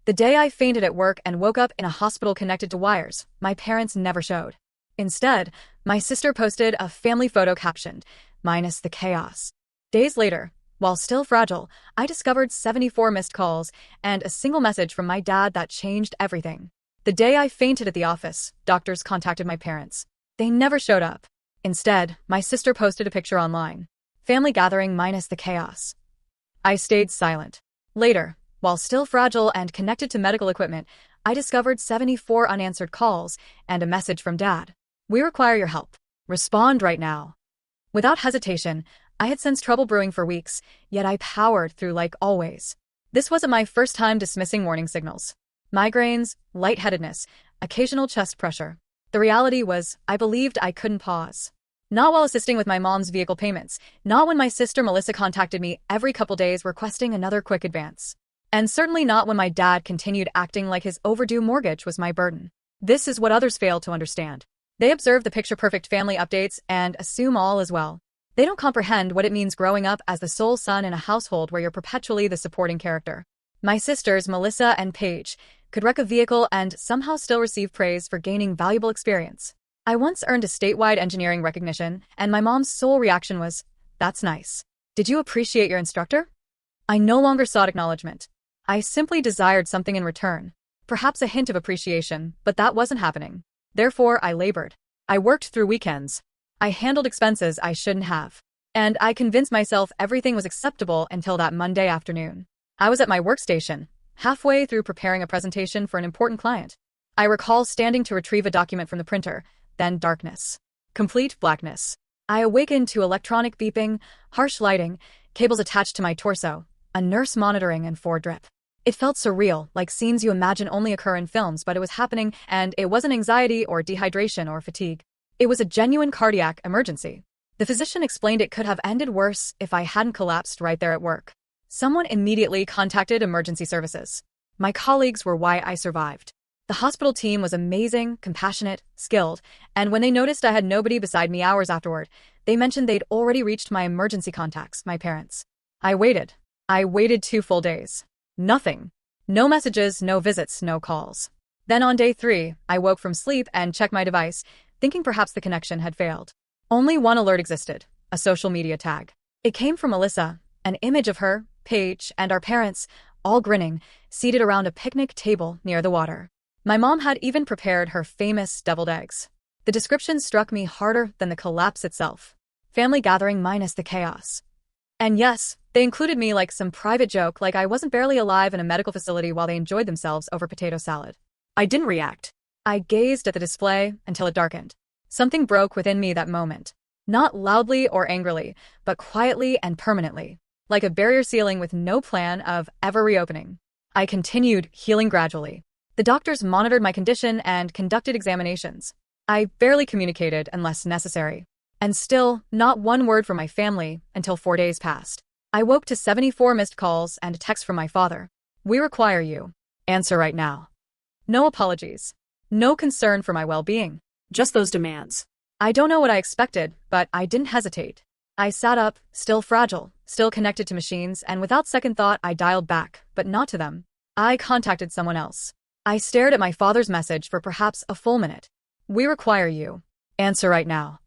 The day I fainted at work and woke up in a hospital connected to wires, my parents never showed. Instead, my sister posted a family photo captioned, "minus the chaos." Days later, while still fragile, I discovered 74 missed calls and a single message from my dad that changed everything. The day I fainted at the office, doctors contacted my parents. They never showed up. Instead, my sister posted a picture online. Family gathering minus the chaos. I stayed silent. Later, while still fragile and connected to medical equipment, I discovered 74 unanswered calls and a message from Dad. "We require your help. Respond right now." Without hesitation, I had sensed trouble brewing for weeks, yet I powered through like always. This wasn't my first time dismissing warning signals. Migraines, lightheadedness, occasional chest pressure. The reality was, I believed I couldn't pause. Not while assisting with my mom's vehicle payments, not when my sister Melissa contacted me every couple days requesting another quick advance. And certainly not when my dad continued acting like his overdue mortgage was my burden. This is what others fail to understand. They observe the picture-perfect family updates and assume all is well. They don't comprehend what it means growing up as the sole son in a household where you're perpetually the supporting character. My sisters, Melissa and Paige, could wreck a vehicle and somehow still receive praise for gaining valuable experience. I once earned a statewide engineering recognition, and my mom's sole reaction was, "That's nice. Did you appreciate your instructor?" I no longer sought acknowledgement. I simply desired something in return. Perhaps a hint of appreciation, but that wasn't happening. Therefore, I labored. I worked through weekends. I handled expenses I shouldn't have. And I convinced myself everything was acceptable until that Monday afternoon. I was at my workstation, halfway through preparing a presentation for an important client. I recall standing to retrieve a document from the printer, then darkness. Complete blackness. I awakened to electronic beeping, harsh lighting, cables attached to my torso, a nurse monitoring and drip. It felt surreal, like scenes you imagine only occur in films, but it was happening, and it wasn't anxiety or dehydration or fatigue. It was a genuine cardiac emergency. The physician explained it could have ended worse if I hadn't collapsed right there at work. Someone immediately contacted emergency services. My colleagues were why I survived. The hospital team was amazing, compassionate, skilled, and when they noticed I had nobody beside me hours afterward, they mentioned they'd already reached my emergency contacts, my parents. I waited. I waited 2 full days. Nothing. No messages, no visits, no calls. Then on day 3, I woke from sleep and checked my device, thinking perhaps the connection had failed. Only one alert existed, a social media tag. It came from Melissa, an image of her, Paige, and our parents, all grinning, seated around a picnic table near the water. My mom had even prepared her famous deviled eggs. The description struck me harder than the collapse itself. Family gathering minus the chaos. And yes, they included me like some private joke, like I wasn't barely alive in a medical facility while they enjoyed themselves over potato salad. I didn't react. I gazed at the display until it darkened. Something broke within me that moment. Not loudly or angrily, but quietly and permanently, like a barrier ceiling with no plan of ever reopening. I continued healing gradually. The doctors monitored my condition and conducted examinations. I barely communicated unless necessary. And still, not one word from my family until 4 days passed. I woke to 74 missed calls and a text from my father. "We require you. Answer right now." No apologies. No concern for my well-being. Just those demands. I don't know what I expected, but I didn't hesitate. I sat up, still fragile, still connected to machines, and without second thought I dialed back, but not to them. I contacted someone else. I stared at my father's message for perhaps a full minute. "We require you. Answer right now."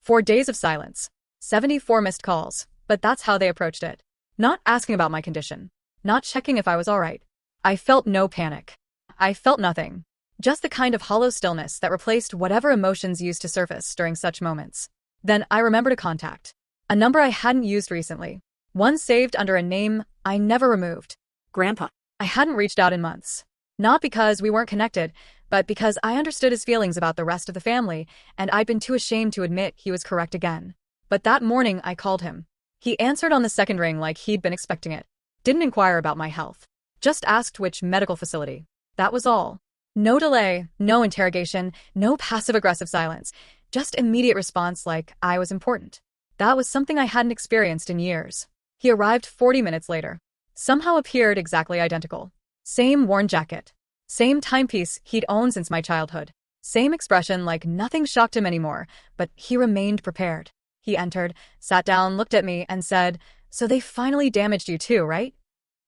4 days of silence. 74 missed calls, but that's how they approached it. Not asking about my condition. Not checking if I was alright. I felt no panic. I felt nothing. Just the kind of hollow stillness that replaced whatever emotions used to surface during such moments. Then I remembered a contact. A number I hadn't used recently. One saved under a name I never removed. Grandpa. I hadn't reached out in months. Not because we weren't connected, but because I understood his feelings about the rest of the family, and I'd been too ashamed to admit he was correct again. But that morning I called him. He answered on the second ring like he'd been expecting it. Didn't inquire about my health. Just asked which medical facility. That was all. No delay, no interrogation, no passive-aggressive silence. Just immediate response like I was important. That was something I hadn't experienced in years. He arrived 40 minutes later. Somehow appeared exactly identical. Same worn jacket. Same timepiece he'd owned since my childhood. Same expression like nothing shocked him anymore, but he remained prepared. He entered, sat down, looked at me, and said, "So they finally damaged you too, right?"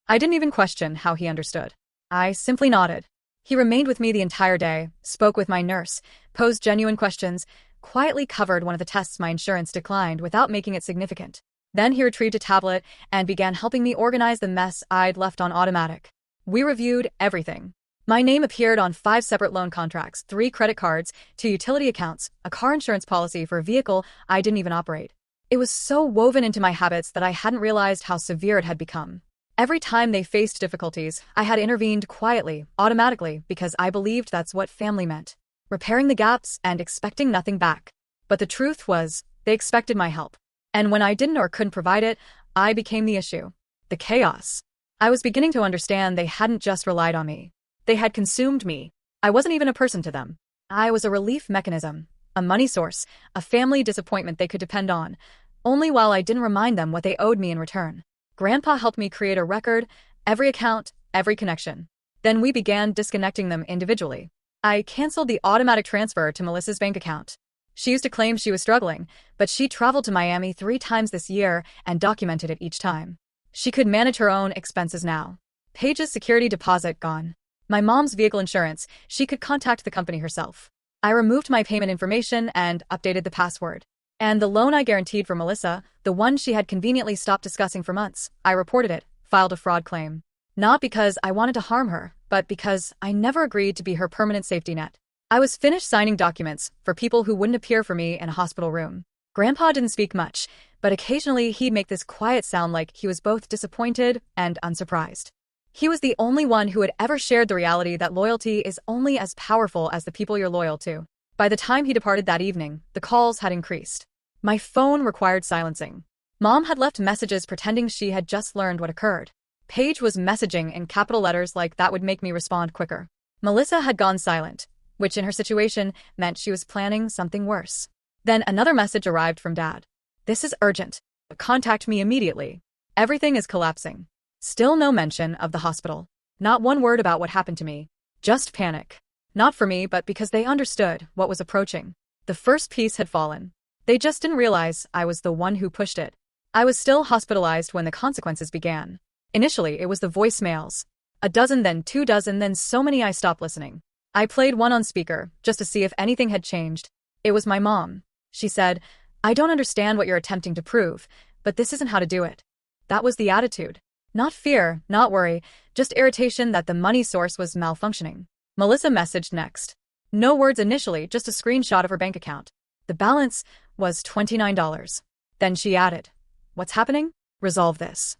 I didn't even question how he understood. I simply nodded. He remained with me the entire day, spoke with my nurse, posed genuine questions, quietly covered one of the tests my insurance declined without making it significant. Then he retrieved a tablet and began helping me organize the mess I'd left on automatic. We reviewed everything. My name appeared on 5 separate loan contracts, 3 credit cards, 2 utility accounts, a car insurance policy for a vehicle I didn't even operate. It was so woven into my habits that I hadn't realized how severe it had become. Every time they faced difficulties, I had intervened quietly, automatically, because I believed that's what family meant. Repairing the gaps and expecting nothing back. But the truth was, they expected my help. And when I didn't or couldn't provide it, I became the issue. The chaos. I was beginning to understand they hadn't just relied on me. They had consumed me. I wasn't even a person to them. I was a relief mechanism, a money source, a family disappointment they could depend on, only while I didn't remind them what they owed me in return. Grandpa helped me create a record, every account, every connection. Then we began disconnecting them individually. I canceled the automatic transfer to Melissa's bank account. She used to claim she was struggling, but she traveled to Miami 3 times this year and documented it each time. She could manage her own expenses now. Paige's security deposit gone. My mom's vehicle insurance, she could contact the company herself. I removed my payment information and updated the password. And the loan I guaranteed for Melissa, the one she had conveniently stopped discussing for months, I reported it, filed a fraud claim. Not because I wanted to harm her, but because I never agreed to be her permanent safety net. I was finished signing documents for people who wouldn't appear for me in a hospital room. Grandpa didn't speak much, but occasionally he'd make this quiet sound like he was both disappointed and unsurprised. He was the only one who had ever shared the reality that loyalty is only as powerful as the people you're loyal to. By the time he departed that evening, the calls had increased. My phone required silencing. Mom had left messages pretending she had just learned what occurred. Paige was messaging in capital letters like that would make me respond quicker. Melissa had gone silent, which in her situation meant she was planning something worse. Then another message arrived from Dad. This is urgent. Contact me immediately. Everything is collapsing. Still no mention of the hospital. Not one word about what happened to me. Just panic. Not for me, but because they understood what was approaching. The first piece had fallen. They just didn't realize I was the one who pushed it. I was still hospitalized when the consequences began. Initially, it was the voicemails. A dozen, then 2 dozen, then so many I stopped listening. I played one on speaker, just to see if anything had changed. It was my mom. She said, I don't understand what you're attempting to prove, but this isn't how to do it. That was the attitude. Not fear, not worry, just irritation that the money source was malfunctioning. Melissa messaged next. No words initially, just a screenshot of her bank account. The balance was $29. Then she added, What's happening? Resolve this.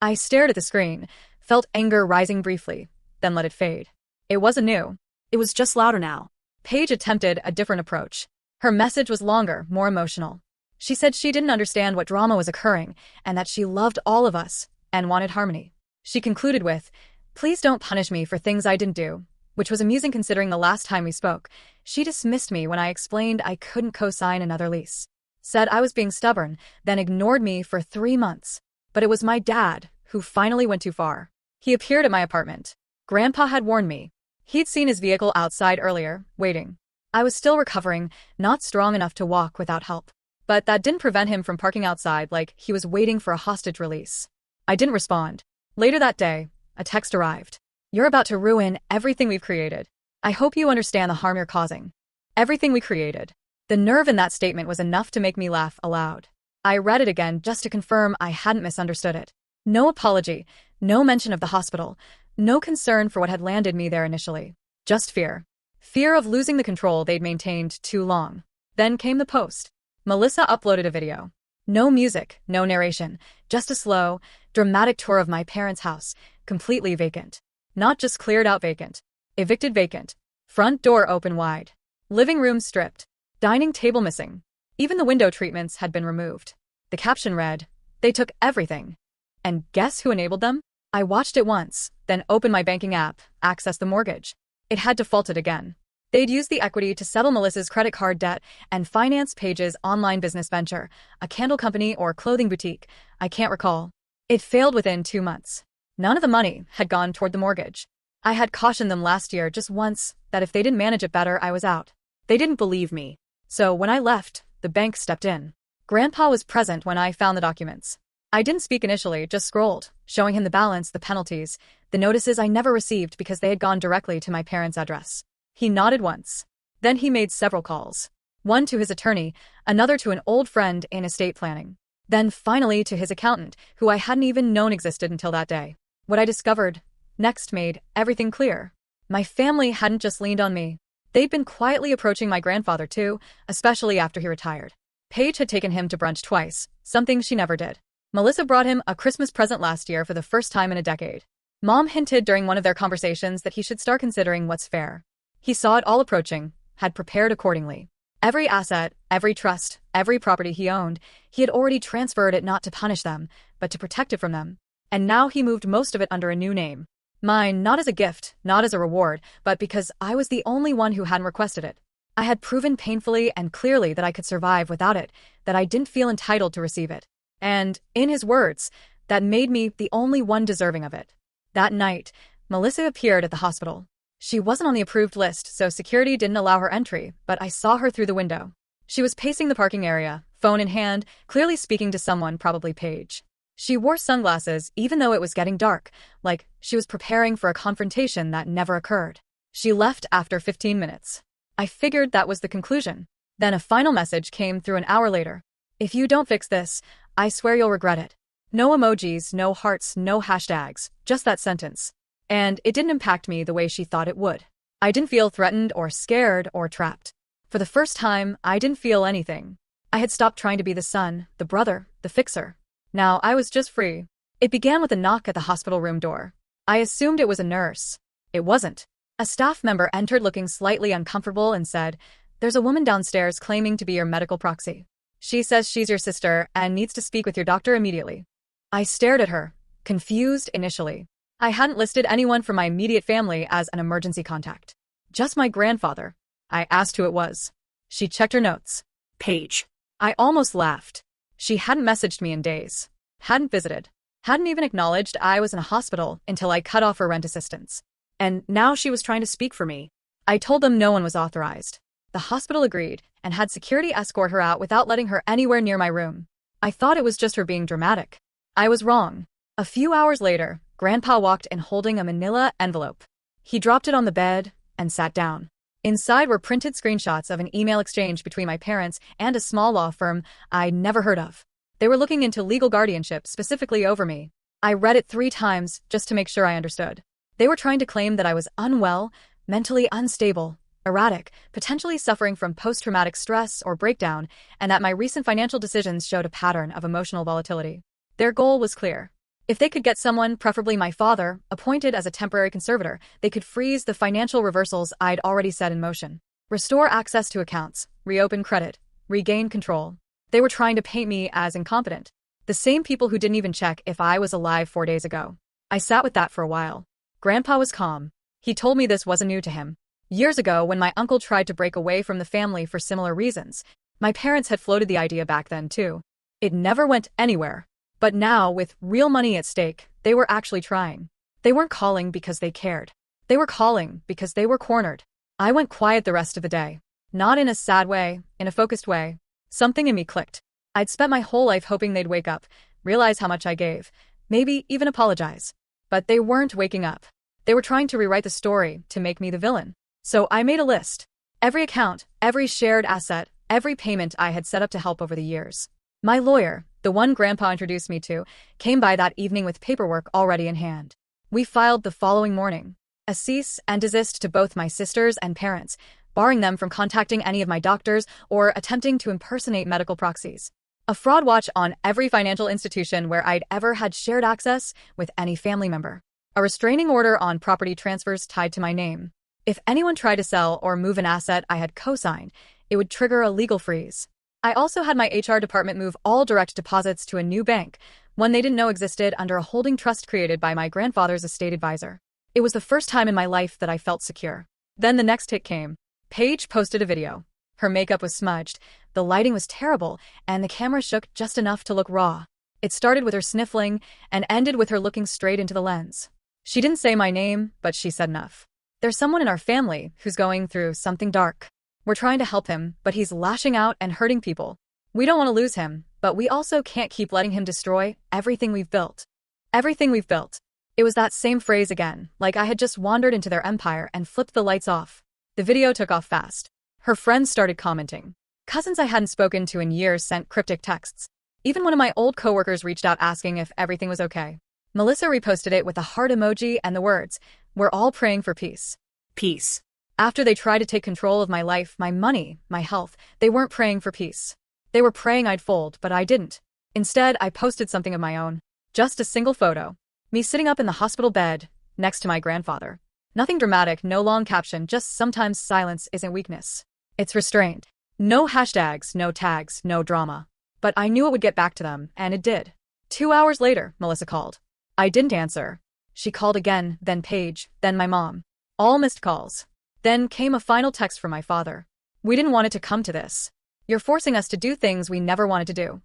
I stared at the screen, felt anger rising briefly, then let it fade. It wasn't new. It was just louder now. Paige attempted a different approach. Her message was longer, more emotional. She said she didn't understand what drama was occurring and that she loved all of us and wanted harmony. She concluded with, Please don't punish me for things I didn't do, which was amusing considering the last time we spoke. She dismissed me when I explained I couldn't co-sign another lease. Said I was being stubborn, then ignored me for 3 months. But it was my dad who finally went too far. He appeared at my apartment. Grandpa had warned me. He'd seen his vehicle outside earlier, waiting. I was still recovering, not strong enough to walk without help. But that didn't prevent him from parking outside like he was waiting for a hostage release. I didn't respond. Later that day, a text arrived. You're about to ruin everything we've created. I hope you understand the harm you're causing. Everything we created. The nerve in that statement was enough to make me laugh aloud. I read it again just to confirm I hadn't misunderstood it. No apology, no mention of the hospital, no concern for what had landed me there initially. Just fear. Fear of losing the control they'd maintained too long. Then came the post. Melissa uploaded a video. No music, no narration, just a slow, dramatic tour of my parents' house, completely vacant. Not just cleared out vacant. Evicted vacant. Front door open wide. Living room stripped. Dining table missing. Even the window treatments had been removed. The caption read, They took everything. And guess who enabled them? I watched it once, then opened my banking app, accessed the mortgage. It had defaulted again. They'd used the equity to settle Melissa's credit card debt and finance Paige's online business venture, a candle company or clothing boutique, I can't recall. It failed within 2 months. None of the money had gone toward the mortgage. I had cautioned them last year just once that if they didn't manage it better, I was out. They didn't believe me. So when I left, the bank stepped in. Grandpa was present when I found the documents. I didn't speak initially, just scrolled, showing him the balance, the penalties, the notices I never received because they had gone directly to my parents' address. He nodded once. Then he made several calls. One to his attorney, another to an old friend in estate planning. Then finally to his accountant, who I hadn't even known existed until that day. What I discovered next made everything clear. My family hadn't just leaned on me. They'd been quietly approaching my grandfather too, especially after he retired. Paige had taken him to brunch twice, something she never did. Melissa brought him a Christmas present last year for the first time in a decade. Mom hinted during one of their conversations that he should start considering what's fair. He saw it all approaching, had prepared accordingly. Every asset, every trust, every property he owned, he had already transferred it not to punish them, but to protect it from them. And now he moved most of it under a new name. Mine, not as a gift, not as a reward, but because I was the only one who hadn't requested it. I had proven painfully and clearly that I could survive without it, that I didn't feel entitled to receive it. And, in his words, that made me the only one deserving of it. That night, Melissa appeared at the hospital. She wasn't on the approved list, so security didn't allow her entry, but I saw her through the window. She was pacing the parking area, phone in hand, clearly speaking to someone, probably Paige. She wore sunglasses even though it was getting dark, like she was preparing for a confrontation that never occurred. She left after 15 minutes. I figured that was the conclusion. Then a final message came through an hour later. If you don't fix this, I swear you'll regret it. No emojis, no hearts, no hashtags, just that sentence. And it didn't impact me the way she thought it would. I didn't feel threatened or scared or trapped. For the first time, I didn't feel anything. I had stopped trying to be the son, the brother, the fixer. Now I was just free. It began with a knock at the hospital room door. I assumed it was a nurse. It wasn't. A staff member entered looking slightly uncomfortable and said, "There's a woman downstairs claiming to be your medical proxy. She says she's your sister and needs to speak with your doctor immediately." I stared at her, confused initially. I hadn't listed anyone from my immediate family as an emergency contact. Just my grandfather. I asked who it was. She checked her notes. "Paige." I almost laughed. She hadn't messaged me in days. Hadn't visited. Hadn't even acknowledged I was in a hospital until I cut off her rent assistance. And now she was trying to speak for me. I told them no one was authorized. The hospital agreed and had security escort her out without letting her anywhere near my room. I thought it was just her being dramatic. I was wrong. A few hours later, Grandpa walked in holding a manila envelope. He dropped it on the bed and sat down. Inside were printed screenshots of an email exchange between my parents and a small law firm I'd never heard of. They were looking into legal guardianship specifically over me. I read it 3 times just to make sure I understood. They were trying to claim that I was unwell, mentally unstable, erratic, potentially suffering from post-traumatic stress or breakdown, and that my recent financial decisions showed a pattern of emotional volatility. Their goal was clear. If they could get someone, preferably my father, appointed as a temporary conservator, they could freeze the financial reversals I'd already set in motion. Restore access to accounts, reopen credit, regain control. They were trying to paint me as incompetent. The same people who didn't even check if I was alive 4 days ago. I sat with that for a while. Grandpa was calm. He told me this wasn't new to him. Years ago, when my uncle tried to break away from the family for similar reasons, my parents had floated the idea back then too. It never went anywhere. But now, with real money at stake, they were actually trying. They weren't calling because they cared. They were calling because they were cornered. I went quiet the rest of the day. Not in a sad way, in a focused way. Something in me clicked. I'd spent my whole life hoping they'd wake up, realize how much I gave, maybe even apologize. But they weren't waking up. They were trying to rewrite the story to make me the villain. So I made a list. Every account, every shared asset, every payment I had set up to help over the years. My lawyer, the one Grandpa introduced me to, came by that evening with paperwork already in hand. We filed the following morning. A cease and desist to both my sisters and parents, barring them from contacting any of my doctors or attempting to impersonate medical proxies. A fraud watch on every financial institution where I'd ever had shared access with any family member. A restraining order on property transfers tied to my name. If anyone tried to sell or move an asset I had co-signed, it would trigger a legal freeze. I also had my HR department move all direct deposits to a new bank, one they didn't know existed under a holding trust created by my grandfather's estate advisor. It was the first time in my life that I felt secure. Then the next hit came. Paige posted a video. Her makeup was smudged, the lighting was terrible, and the camera shook just enough to look raw. It started with her sniffling and ended with her looking straight into the lens. She didn't say my name, but she said enough. "There's someone in our family who's going through something dark. We're trying to help him, but he's lashing out and hurting people. We don't want to lose him, but we also can't keep letting him destroy everything we've built. Everything we've built. It was that same phrase again, like I had just wandered into their empire and flipped the lights off. The video took off fast. Her friends started commenting. Cousins I hadn't spoken to in years sent cryptic texts. Even one of my old coworkers reached out asking if everything was okay. Melissa reposted it with a heart emoji and the words, "We're all praying for peace." Peace. After they tried to take control of my life, my money, my health, they weren't praying for peace. They were praying I'd fold, but I didn't. Instead, I posted something of my own. Just a single photo. Me sitting up in the hospital bed, next to my grandfather. Nothing dramatic, no long caption, just sometimes silence isn't weakness. It's restraint. No hashtags, no tags, no drama. But I knew it would get back to them, and it did. 2 hours later, Melissa called. I didn't answer. She called again, then Paige, then my mom. All missed calls. Then came a final text from my father. We didn't want it to come to this. You're forcing us to do things we never wanted to do.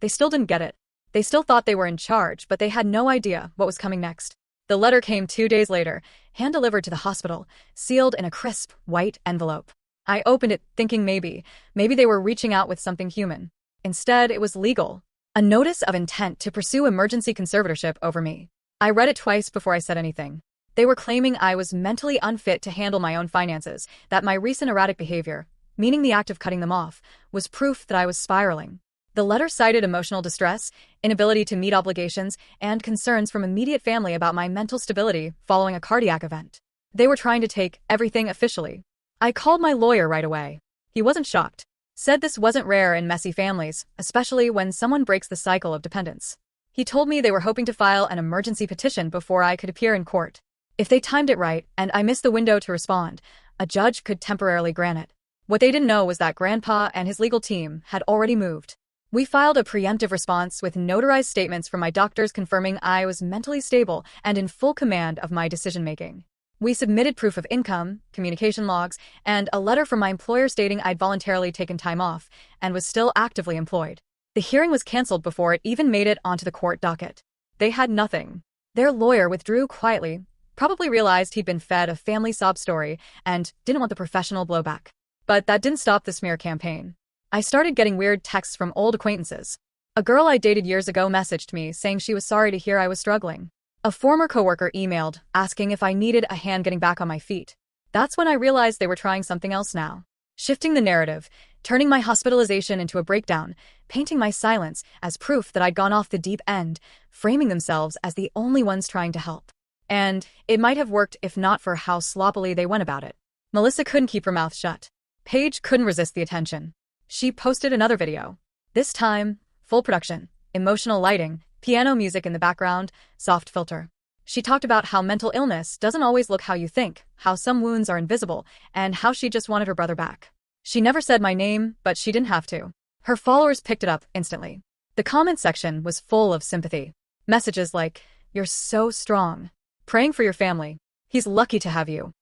They still didn't get it. They still thought they were in charge, but they had no idea what was coming next. The letter came 2 days later, hand-delivered to the hospital, sealed in a crisp, white envelope. I opened it, thinking maybe they were reaching out with something human. Instead, it was legal. A notice of intent to pursue emergency conservatorship over me. I read it twice before I said anything. They were claiming I was mentally unfit to handle my own finances, that my recent erratic behavior, meaning the act of cutting them off, was proof that I was spiraling. The letter cited emotional distress, inability to meet obligations, and concerns from immediate family about my mental stability following a cardiac event. They were trying to take everything officially. I called my lawyer right away. He wasn't shocked. Said this wasn't rare in messy families, especially when someone breaks the cycle of dependence. He told me they were hoping to file an emergency petition before I could appear in court. If they timed it right and I missed the window to respond, a judge could temporarily grant it. What they didn't know was that Grandpa and his legal team had already moved. We filed a preemptive response with notarized statements from my doctors confirming I was mentally stable and in full command of my decision-making. We submitted proof of income, communication logs, and a letter from my employer stating I'd voluntarily taken time off and was still actively employed. The hearing was canceled before it even made it onto the court docket. They had nothing. Their lawyer withdrew quietly, probably realized he'd been fed a family sob story and didn't want the professional blowback. But that didn't stop the smear campaign. I started getting weird texts from old acquaintances. A girl I dated years ago messaged me saying she was sorry to hear I was struggling. A former coworker emailed, asking if I needed a hand getting back on my feet. That's when I realized they were trying something else now. Shifting the narrative, turning my hospitalization into a breakdown, painting my silence as proof that I'd gone off the deep end, framing themselves as the only ones trying to help. And it might have worked if not for how sloppily they went about it. Melissa couldn't keep her mouth shut. Paige couldn't resist the attention. She posted another video. This time, full production, emotional lighting, piano music in the background, soft filter. She talked about how mental illness doesn't always look how you think, how some wounds are invisible, and how she just wanted her brother back. She never said my name, but she didn't have to. Her followers picked it up instantly. The comment section was full of sympathy. Messages like, "You're so strong. Praying for your family. He's lucky to have you."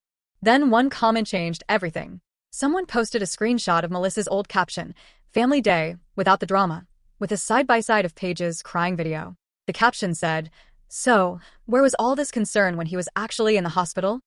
Then one comment changed everything. Someone posted a screenshot of Melissa's old caption, "Family Day, without the drama," with a side-by-side of Paige's crying video. The caption said, "So, where was all this concern when he was actually in the hospital?"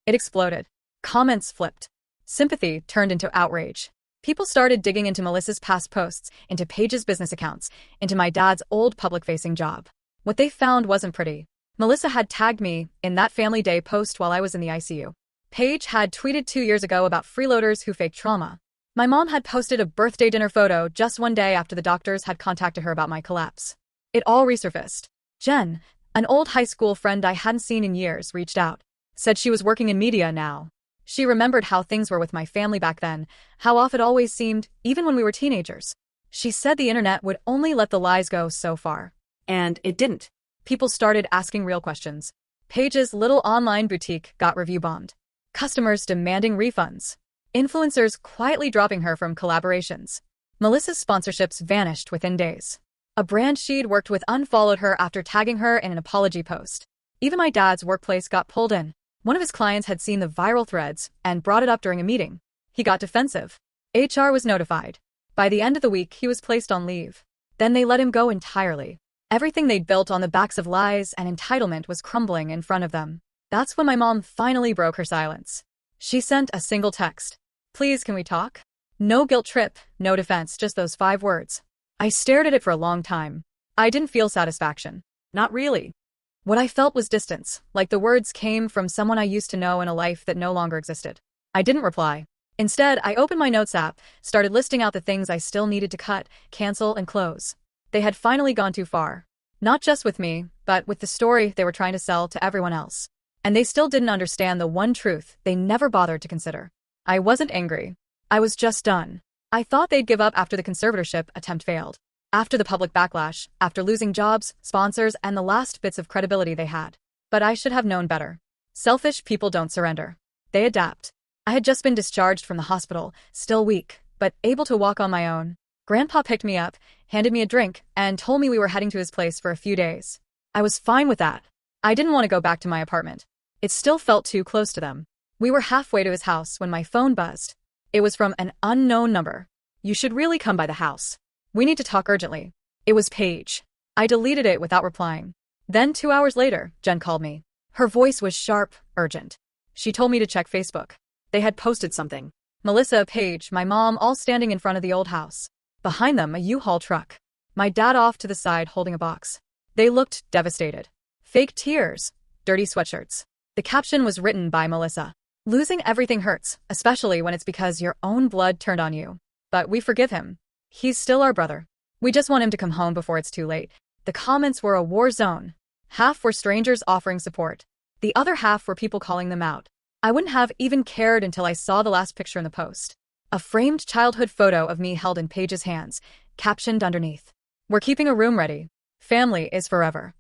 It exploded. Comments flipped. Sympathy turned into outrage. People started digging into Melissa's past posts, into Paige's business accounts, into my dad's old public-facing job. What they found wasn't pretty. Melissa had tagged me in that Family Day post while I was in the ICU. Paige had tweeted 2 years ago about freeloaders who fake trauma. My mom had posted a birthday dinner photo just one day after the doctors had contacted her about my collapse. It all resurfaced. Jen, an old high school friend I hadn't seen in years, reached out. Said she was working in media now. She remembered how things were with my family back then, how off it always seemed, even when we were teenagers. She said the internet would only let the lies go so far. And it didn't. People started asking real questions. Paige's little online boutique got review bombed. Customers demanding refunds. Influencers quietly dropping her from collaborations. Melissa's sponsorships vanished within days. A brand she'd worked with unfollowed her after tagging her in an apology post. Even my dad's workplace got pulled in. One of his clients had seen the viral threads and brought it up during a meeting. He got defensive. HR was notified. By the end of the week, he was placed on leave. Then they let him go entirely. Everything they'd built on the backs of lies and entitlement was crumbling in front of them. That's when my mom finally broke her silence. She sent a single text. "Please, can we talk?" No guilt trip, no defense, just those 5 words. I stared at it for a long time. I didn't feel satisfaction. Not really. What I felt was distance, like the words came from someone I used to know in a life that no longer existed. I didn't reply. Instead, I opened my notes app, started listing out the things I still needed to cut, cancel, and close. They had finally gone too far. Not just with me, but with the story they were trying to sell to everyone else. And they still didn't understand the one truth they never bothered to consider. I wasn't angry. I was just done. I thought they'd give up after the conservatorship attempt failed. After the public backlash, after losing jobs, sponsors, and the last bits of credibility they had. But I should have known better. Selfish people don't surrender. They adapt. I had just been discharged from the hospital, still weak, but able to walk on my own. Grandpa picked me up, handed me a drink, and told me we were heading to his place for a few days. I was fine with that. I didn't want to go back to my apartment. It still felt too close to them. We were halfway to his house when my phone buzzed. It was from an unknown number. You should really come by the house. We need to talk urgently. It was Paige. I deleted it without replying. Then 2 hours later, Jen called me. Her voice was sharp, urgent. She told me to check Facebook. They had posted something. Melissa, Paige, my mom all standing in front of the old house. Behind them, a U-Haul truck. My dad off to the side holding a box. They looked devastated. Fake tears. Dirty sweatshirts. The caption was written by Melissa. Losing everything hurts, especially when it's because your own blood turned on you. But we forgive him. He's still our brother. We just want him to come home before it's too late. The comments were a war zone. Half were strangers offering support. The other half were people calling them out. I wouldn't have even cared until I saw the last picture in the post. A framed childhood photo of me held in Paige's hands, captioned underneath. We're keeping a room ready. Family is forever.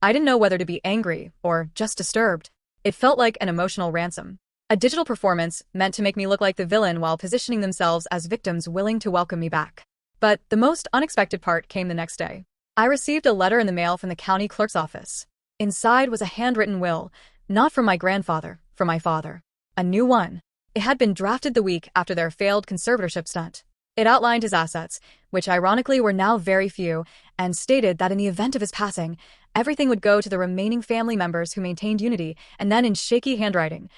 I didn't know whether to be angry or just disturbed. It felt like an emotional ransom. A digital performance meant to make me look like the villain while positioning themselves as victims willing to welcome me back. But the most unexpected part came the next day. I received a letter in the mail from the county clerk's office. Inside was a handwritten will, not from my grandfather, from my father. A new one. It had been drafted the week after their failed conservatorship stunt. It outlined his assets, which ironically were now very few, and stated that in the event of his passing, everything would go to the remaining family members who maintained unity, and then in shaky handwriting,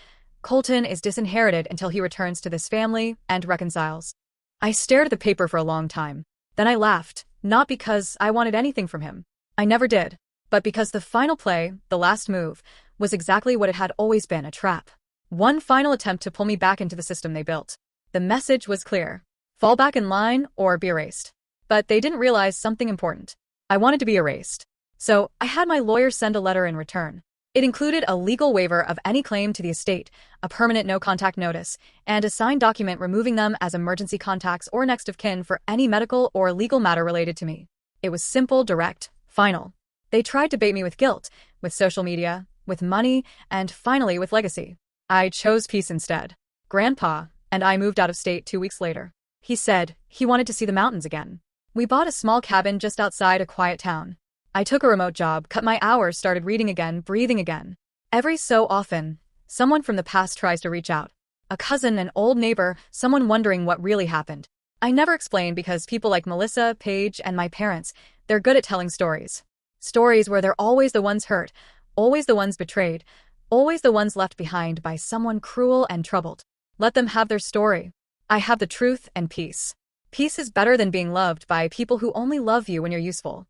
Colton is disinherited until he returns to this family and reconciles. I stared at the paper for a long time. Then I laughed, not because I wanted anything from him. I never did. But because the final play, the last move, was exactly what it had always been, a trap. One final attempt to pull me back into the system they built. The message was clear. Fall back in line or be erased. But they didn't realize something important. I wanted to be erased. So I had my lawyer send a letter in return. It included a legal waiver of any claim to the estate, a permanent no-contact notice, and a signed document removing them as emergency contacts or next of kin for any medical or legal matter related to me. It was simple, direct, final. They tried to bait me with guilt, with social media, with money, and finally with legacy. I chose peace instead. Grandpa and I moved out of state 2 weeks later. He said he wanted to see the mountains again. We bought a small cabin just outside a quiet town. I took a remote job, cut my hours, started reading again, breathing again. Every so often, someone from the past tries to reach out. A cousin, an old neighbor, someone wondering what really happened. I never explain because people like Melissa, Paige, and my parents, they're good at telling stories. Stories where they're always the ones hurt, always the ones betrayed, always the ones left behind by someone cruel and troubled. Let them have their story. I have the truth and peace. Peace is better than being loved by people who only love you when you're useful.